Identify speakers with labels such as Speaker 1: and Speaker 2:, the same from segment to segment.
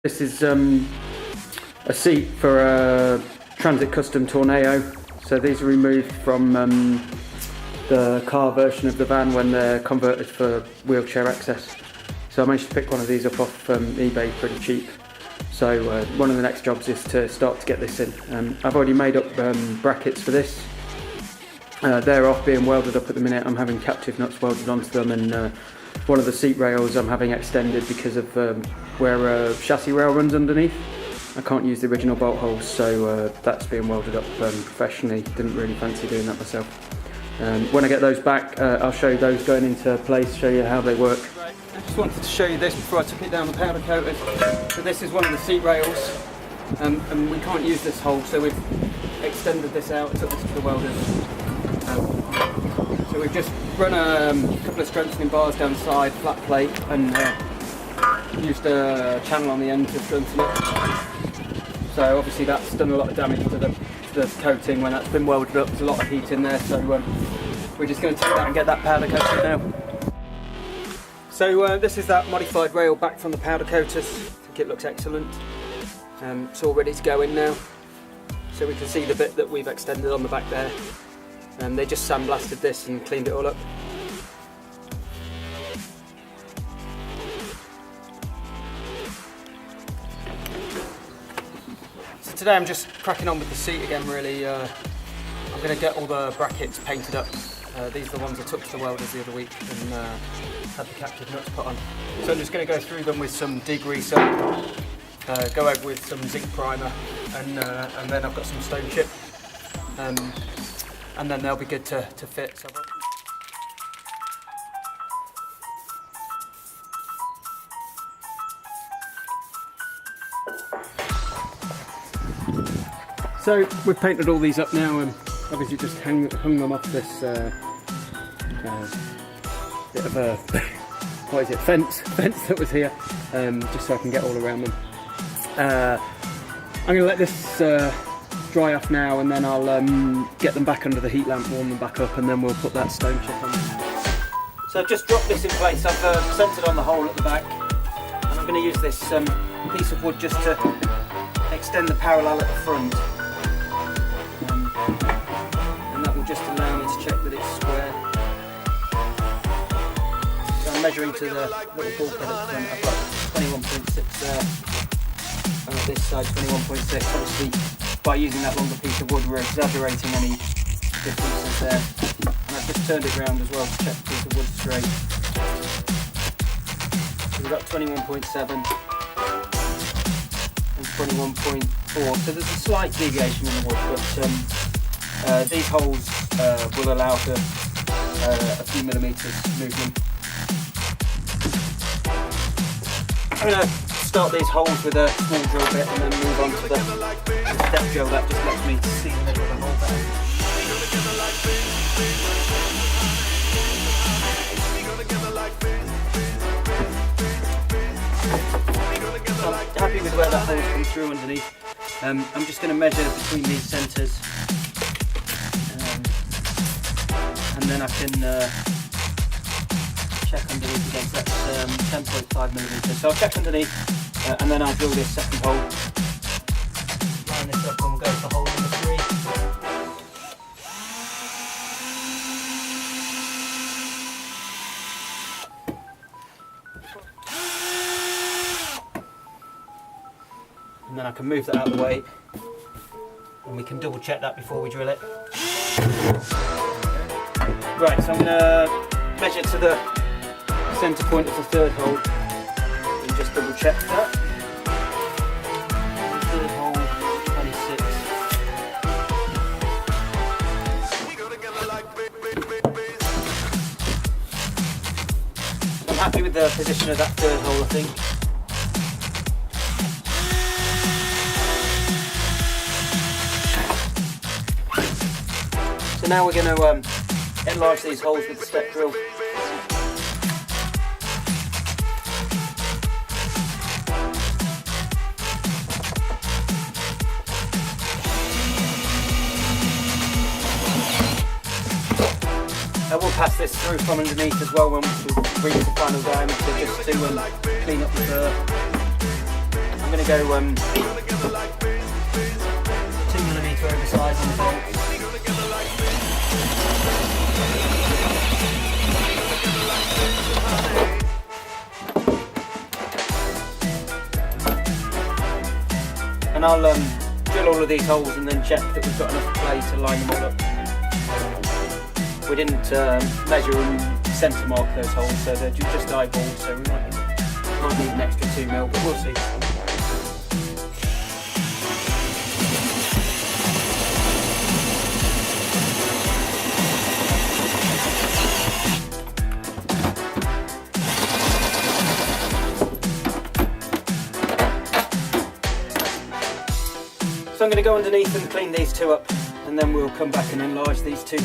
Speaker 1: This is a seat for a Transit Custom Tornado. So these are removed from the car version of the van when they're converted for wheelchair access. So I managed to pick one of these up off eBay pretty cheap. So one of the next jobs is to start to get this in. I've already made up brackets for this. They're off being welded up at the minute. I'm having captive nuts welded onto them, and one of the seat rails I'm having extended because of where a chassis rail runs underneath. I can't use the original bolt holes, so that's being welded up professionally. Didn't really fancy doing that myself. When I get those back, I'll show you those going into place, show you how they work. Right. I just wanted to show you this before I took it down the powder coater. So this is one of the seat rails, and we can't use this hole, so we've extended this out, took this to the welders. So we've just run a couple of strengthening bars down the side, flat plate, and used a channel on the end to strengthen it. So obviously that's done a lot of damage to the coating when that's been welded up. There's a lot of heat in there, so we're just going to take that and get that powder coated now. So this is that modified rail back from the powder coaters. I think it looks excellent. It's all ready to go in now. So we can see the bit that we've extended on the back there. They just sandblasted this and cleaned it all up. So today I'm just cracking on with the seat again really. I'm going to get all the brackets painted up. These are the ones I took to the welders the other week and had the captive nuts put on. So I'm just going to go through them with some degreaser, go over with some zinc primer, and then I've got some stone chip. And then they'll be good to fit. So we've painted all these up now, and obviously just hung them off this bit of a what is it, fence that was here, just so I can get all around them. I'm going to let this dry off now, and then I'll get them back under the heat lamp, warm them back up, and then we'll put that stone chip on. So I've just dropped this in place. I've centred on the hole at the back, and I'm going to use this piece of wood just to extend the parallel at the front, and that will just allow me to check that it's square. So I'm measuring to the little bulkhead at the front. I've got 21.6 there, this side 21.6. Obviously, by using that longer piece of wood, we're exaggerating any differences there. And I've just turned it around as well to check the wood's straight. So we've got 21.7 and 21.4. So there's a slight deviation in the wood, but these holes will allow for a few millimetres movement. I'm going to start these holes with a small drill bit and then move on to the step drill. That just lets me see the middle of the hole better. So I'm happy with where that hole comes through underneath. I'm just going to measure between these centres, and then I can check underneath against that 10.5 millimetres. So I'll check underneath, and then I'll drill this second hole. Line this up and we'll go for hole number 3. And then I can move that out of the way, and we can double check that before we drill it. Right, so I'm going to measure to the centre point of the third hole and just double check that. Third hole, 26. I'm happy with the position of that third hole, I think. So now we're going to enlarge these holes with the step drill. I will pass this through from underneath as well when we reach the final diameter, just to clean up the burr. I'm going to go 2mm oversize on the bolt. And I'll drill all of these holes and then check that we've got enough clay to line them all up. We didn't measure and centre mark those holes, so they're just eyeballs, so we might need an extra 2mm, but we'll see. So I'm going to go underneath and clean these two up, and then we'll come back and enlarge these two.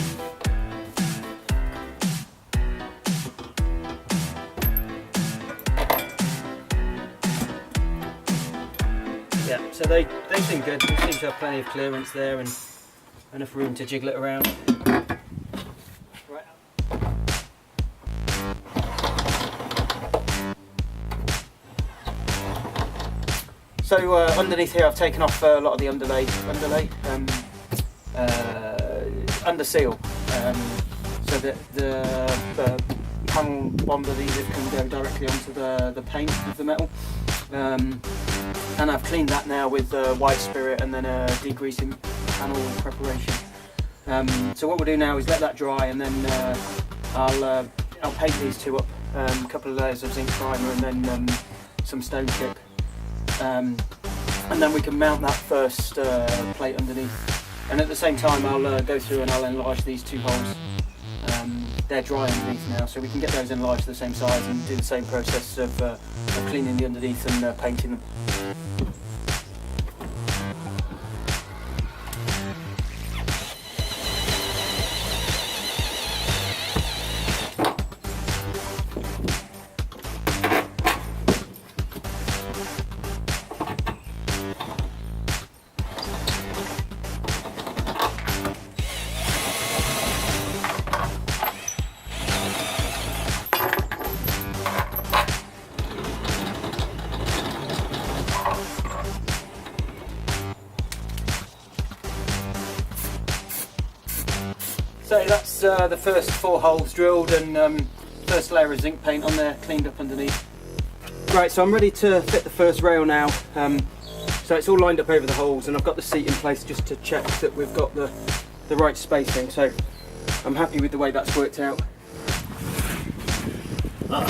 Speaker 1: Yeah, so they seem good. They seem to have plenty of clearance there and enough room to jiggle it around. Right. So underneath here I've taken off a lot of the under seal, so that the panel bond adhesive can go directly onto the paint of the metal. And I've cleaned that now with white spirit and then a degreasing panel preparation. So what we'll do now is let that dry, and then I'll paint these two up, a couple of layers of zinc primer and then some stone chip. And then we can mount that first plate underneath, and at the same time I'll go through and I'll enlarge these two holes. They're dry underneath now, so we can get those enlarged to the same size and do the same process of cleaning the underneath and painting them. So that's the first 4 holes drilled and first layer of zinc paint on there, cleaned up underneath. Right, so I'm ready to fit the first rail now. So it's all lined up over the holes, and I've got the seat in place just to check that we've got the right spacing. So I'm happy with the way that's worked out.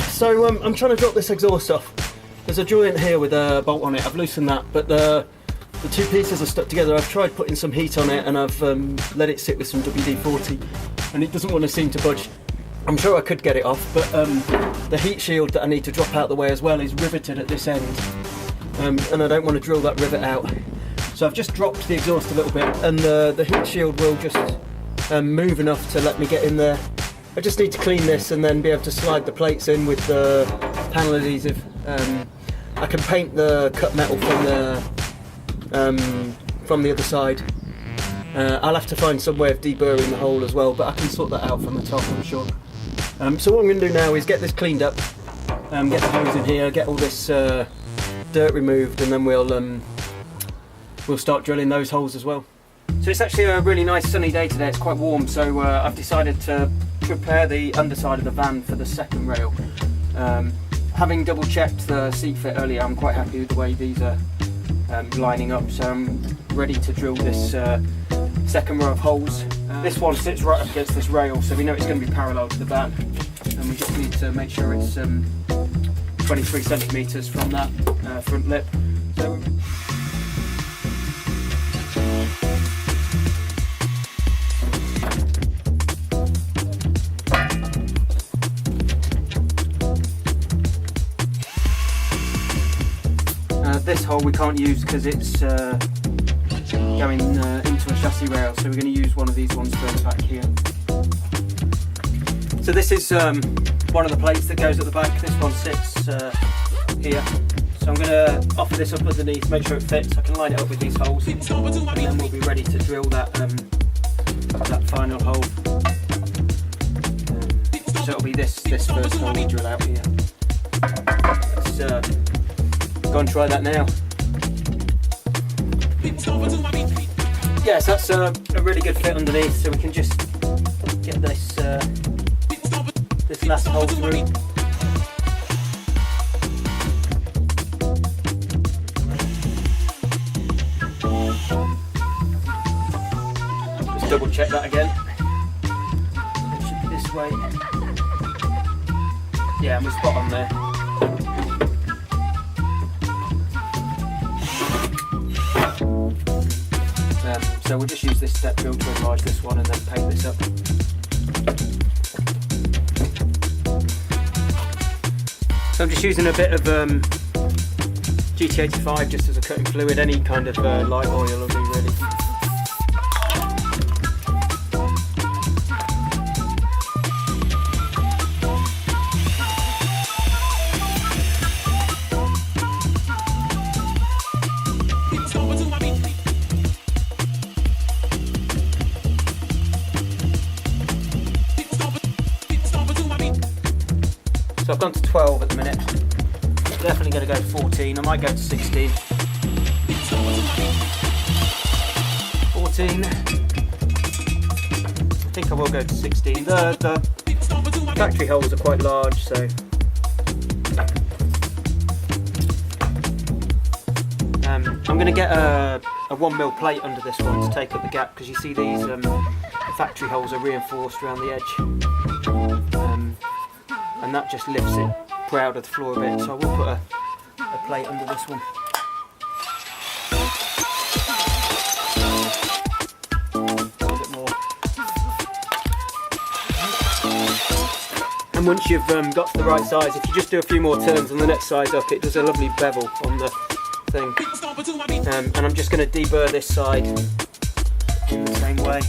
Speaker 1: So I'm trying to drop this exhaust off. There's a joint here with a bolt on it. I've loosened that, but the two pieces are stuck together. I've tried putting some heat on it, and I've let it sit with some WD-40, and it doesn't want to seem to budge. I'm sure I could get it off, but the heat shield that I need to drop out the way as well is riveted at this end, and I don't want to drill that rivet out. So I've just dropped the exhaust a little bit, and the heat shield will just move enough to let me get in there. I just need to clean this and then be able to slide the plates in with the panel adhesive. I can paint the cut metal from the other side. I'll have to find some way of deburring the hole as well, but I can sort that out from the top, I'm sure. So what I'm going to do now is get this cleaned up, get the hose in here, get all this dirt removed, and then we'll start drilling those holes as well. So it's actually a really nice sunny day today. It's quite warm, so I've decided to prepare the underside of the van for the second rail. Having double checked the seat fit earlier, I'm quite happy with the way these are lining up, so I'm ready to drill this second row of holes. This one sits right up against this rail, so we know it's going to be parallel to the van, and we just need to make sure it's 23 centimetres from that front lip. So this hole we can't use because it's going into a chassis rail, so we're going to use one of these ones further back here. So this is one of the plates that goes at the back. This one sits here. So I'm going to offer this up underneath, make sure it fits. I can line it up with these holes, and then we'll be ready to drill that final hole. So it'll be this first hole we drill out here. Let's go and try that now. Yes, that's a really good fit underneath, so we can just get this this last hole through. Just double check that again. It should be this way. Yeah, and we're spot on there. So we'll just use this step drill to enlarge this one and then paint this up. So I'm just using a bit of GT85 just as a cutting fluid, any kind of light oil will do really. So I've gone to 12 at the minute. Definitely going to go to 14. I might go to 16. 14. I think I will go to 16. The factory holes are quite large, so I'm going to get a 1mm plate under this one to take up the gap, because you see these factory holes are reinforced around the edge. And that just lifts it out of the floor a bit, so I will put a plate under this one. A bit more. And once you've got to the right size, if you just do a few more turns on the next size up, it does a lovely bevel on the thing. And I'm just going to deburr this side in the same way.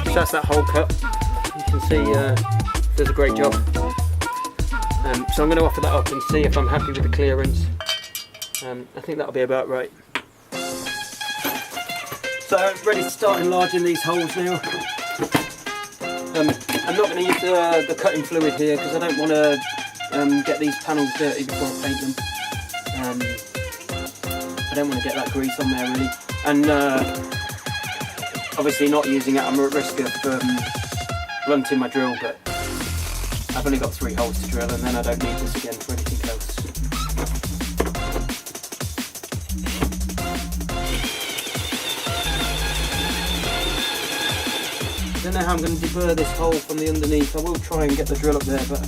Speaker 1: So that's that hole cut. You can see does a great job. So I'm going to offer that up and see if I'm happy with the clearance. I think that'll be about right. So I'm ready to start enlarging these holes now. I'm not going to use the cutting fluid here because I don't want to get these panels dirty before I paint them. I don't want to get that grease on there really. And obviously not using it, I'm at risk of blunting my drill, but I've only got 3 holes to drill and then I don't need this again for anything else. I don't know how I'm going to deburr this hole from the underneath. I will try and get the drill up there, but...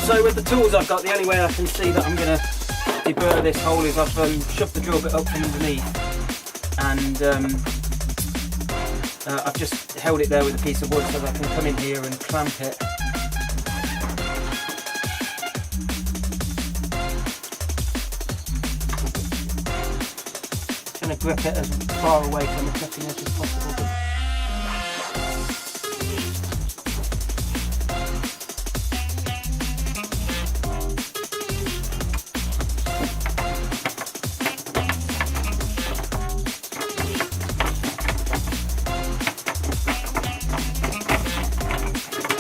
Speaker 1: So with the tools I've got, the only way I can see that I'm going to deburr this hole is I've shoved the drill bit up from underneath. And I've just held it there with a piece of wood so that I can come in here and clamp it. I'm going to grip it as far away from the cutting edge as possible.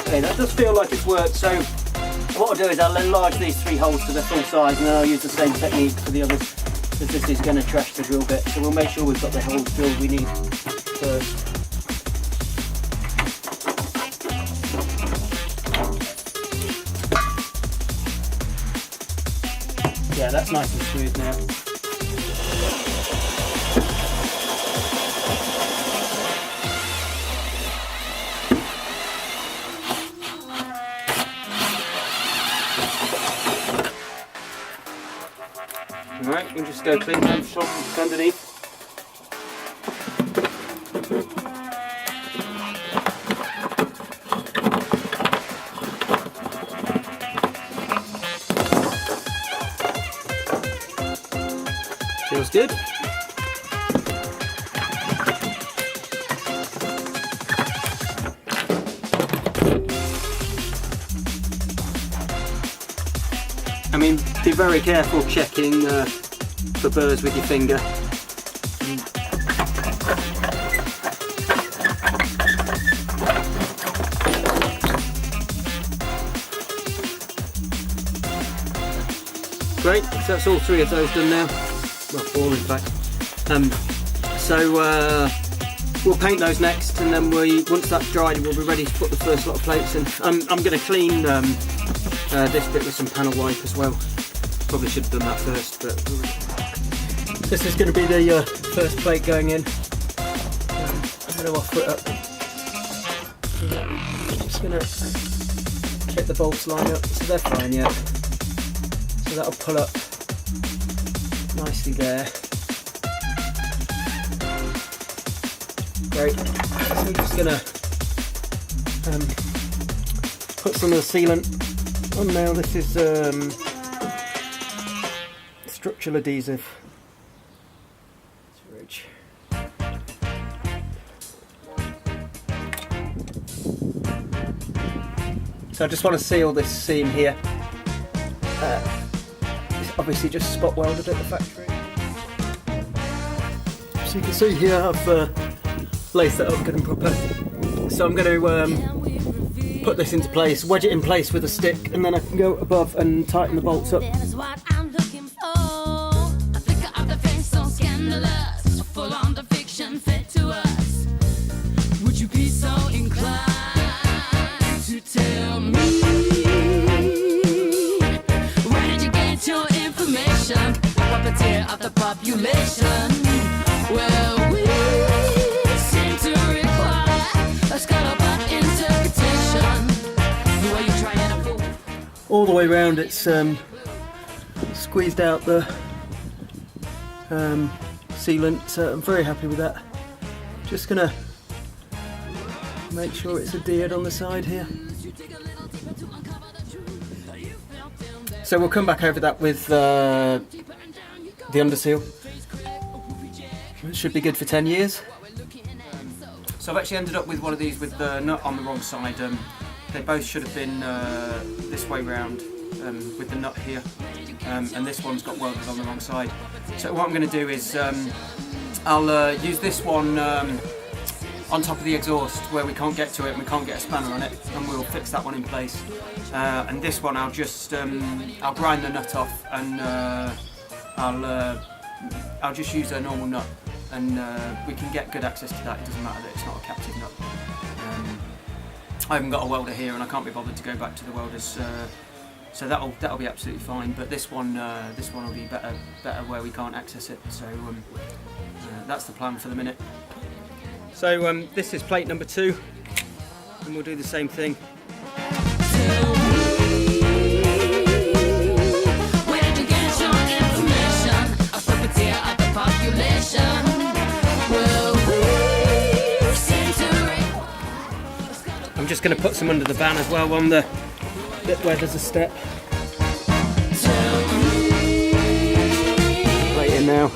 Speaker 1: Okay, that does feel like it's worked, so what I'll do is I'll enlarge these 3 holes to their full size and then I'll use the same technique for the others, because this is going to trash the drill bit, so we'll make sure we've got the holes drilled we need first. Yeah, that's nice and smooth now. Alright, we'll just go clean them from underneath. Feels good. I mean, be very careful checking for burrs with your finger. Great, so that's all 3 of those done now. Well, 4 in fact. We'll paint those next, and then once that's dried, we'll be ready to put the first lot of plates in. I'm going to clean this bit with some panel wipe as well. Probably should have done that first, but this is going to be the first plate going in. I'm going to offer it up. I'm just going to check the bolts line up, so they're fine, yeah. So that'll pull up nicely there. Great. So we're just going to put some of the sealant on now. This is structural adhesive. It's rich. So I just want to seal this seam here. It's obviously just spot welded at the factory. So you can see here I've laced that up good and proper. So I'm going to put this into place, wedge it in place with a stick, and then I can go above and tighten the bolts up. Would you be so inclined to tell me, where did you get your information? Puppeteer of the population. Well, we seem to require a Scuttlebutt interpretation. The way you try and fool. All the way round, it's squeezed out the sealant, so I'm very happy with that. Just gonna make sure it's adhered on the side here. So we'll come back over that with the underseal. It should be good for 10 years. So I've actually ended up with one of these with the nut on the wrong side. They both should have been this way round with the nut here, and this one's got welded on the wrong side. So what I'm going to do is I'll use this one on top of the exhaust where we can't get to it and we can't get a spanner on it, and we'll fix that one in place. And this one I'll just I'll grind the nut off, and I'll just use a normal nut, and we can get good access to that. It doesn't matter that it's not a captive nut. I haven't got a welder here and I can't be bothered to go back to the welders, so that'll be absolutely fine. But this one will be better where we can't access it. So that's the plan for the minute. So this is plate number 2, and we'll do the same thing. I'm just going to put some under the van as well on the bit where there's a step. Right in now.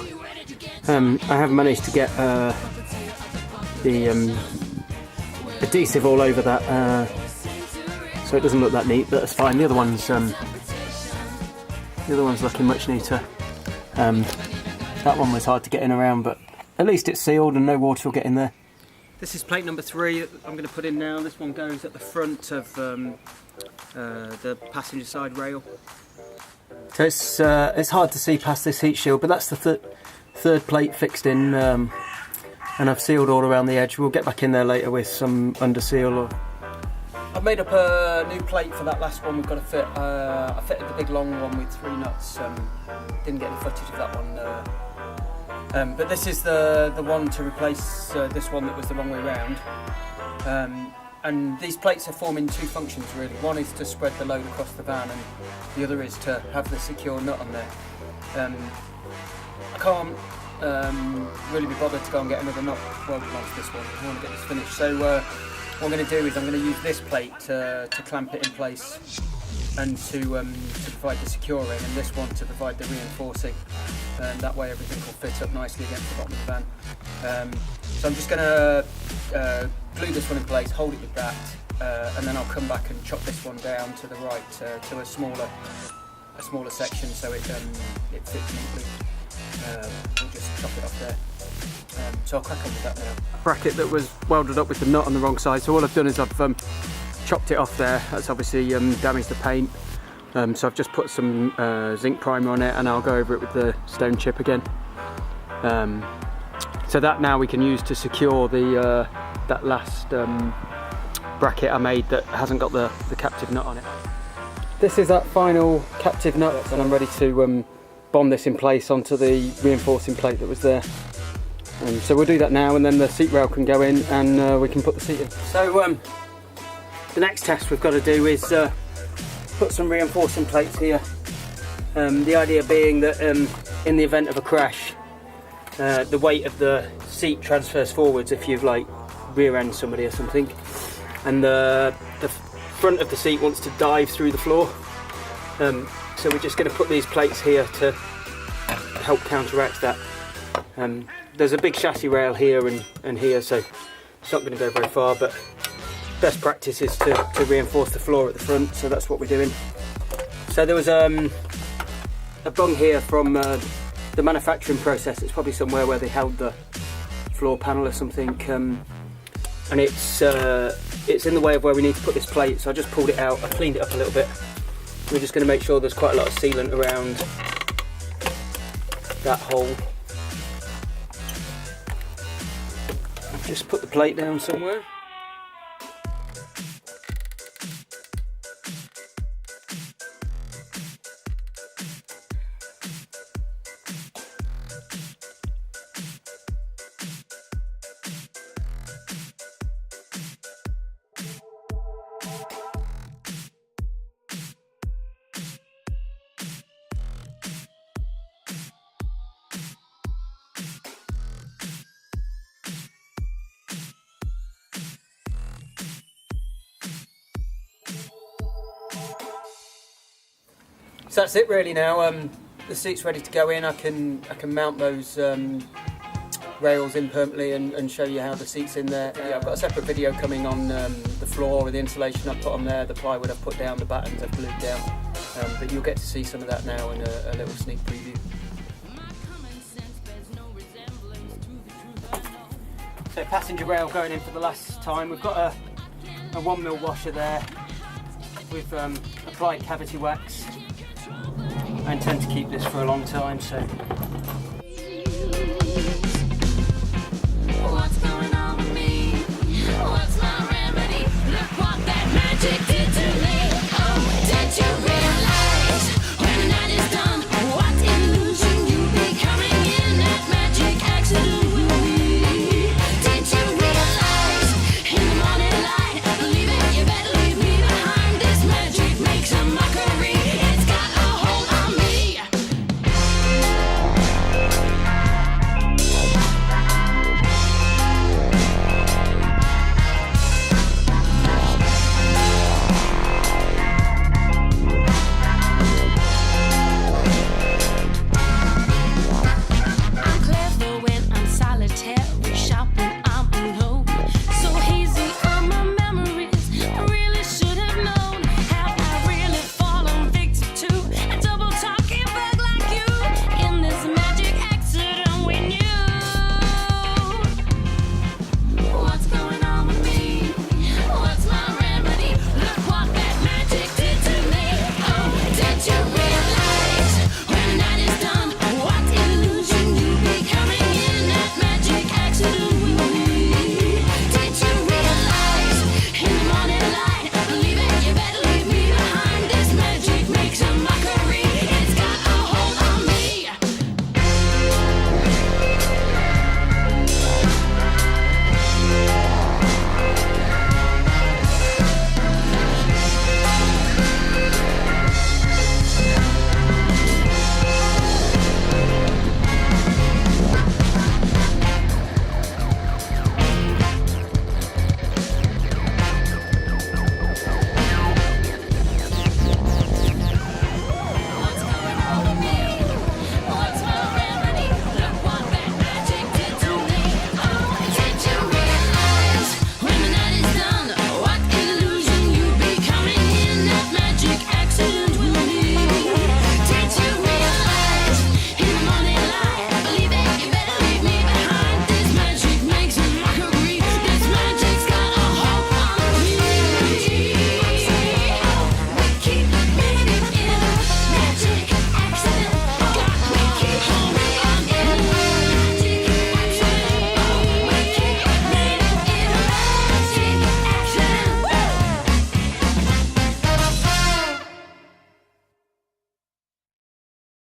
Speaker 1: I have managed to get the adhesive all over that, so it doesn't look that neat, but that's fine. The other one's looking much neater. That one was hard to get in around, but at least it's sealed and no water will get in there. This is plate number 3 that I'm going to put in now. This one goes at the front of the passenger side rail. So it's hard to see past this heat shield, but that's the third plate fixed in, and I've sealed all around the edge. We'll get back in there later with some under seal. I've made up a new plate for that last one we've got to fit. I fitted the big long one with 3 nuts. Didn't get any footage of that one. But this is the one to replace this one that was the wrong way round. And these plates are forming 2 functions really. One is to spread the load across the van, and the other is to have the secure nut on there. I can't really be bothered to go and get another nut welded onto this one. I want to get this finished. So what I'm going to do is I'm going to use this plate to clamp it in place and to provide the securing, and this one to provide the reinforcing, and that way everything will fit up nicely against the bottom of the van. So I'm just going to glue this one in place, hold it with that, and then I'll come back and chop this one down to the right to a smaller section so it fits neatly. we'll just chop it off there. So I'll crack on with that now. Bracket that was welded up with the nut on the wrong side, so all I've done is I've chopped it off there. That's obviously damaged the paint. So I've just put some zinc primer on it, and I'll go over it with the stone chip again. So that now we can use to secure the that last bracket I made that hasn't got the captive nut on it. This is that final captive nut, and I'm ready to bond this in place onto the reinforcing plate that was there. So we'll do that now, and then the seat rail can go in, and we can put the seat in. So the next test we've got to do is put some reinforcing plates here. The idea being that in the event of a crash, the weight of the seat transfers forwards if you've like rear end somebody or something, and the front of the seat wants to dive through the floor. So we're just going to put these plates here to help counteract that. There's a big chassis rail here and here, so it's not going to go very far, but best practice is to reinforce the floor at the front, so that's what we're doing. So there was a bung here from the manufacturing process. It's probably somewhere where they held the floor panel or something, and it's in the way of where we need to put this plate, so I just pulled it out. I cleaned it up a little bit. We're just going to make sure there's quite a lot of sealant around that hole. Just put the plate down somewhere. So that's it really now. The seat's ready to go in. I can mount those rails in permanently and show you how the seat's in there. Yeah, I've got a separate video coming on the floor with the insulation I've put on there, the plywood I've put down, the battens I've glued down. But you'll get to see some of that now in a little sneak preview. So passenger rail going in for the last time. We've got a 1mm washer there. We've applied cavity wax. I intend to keep this for a long time, so.
Speaker 2: What's going on with me? What's my remedy? Look what that magic did.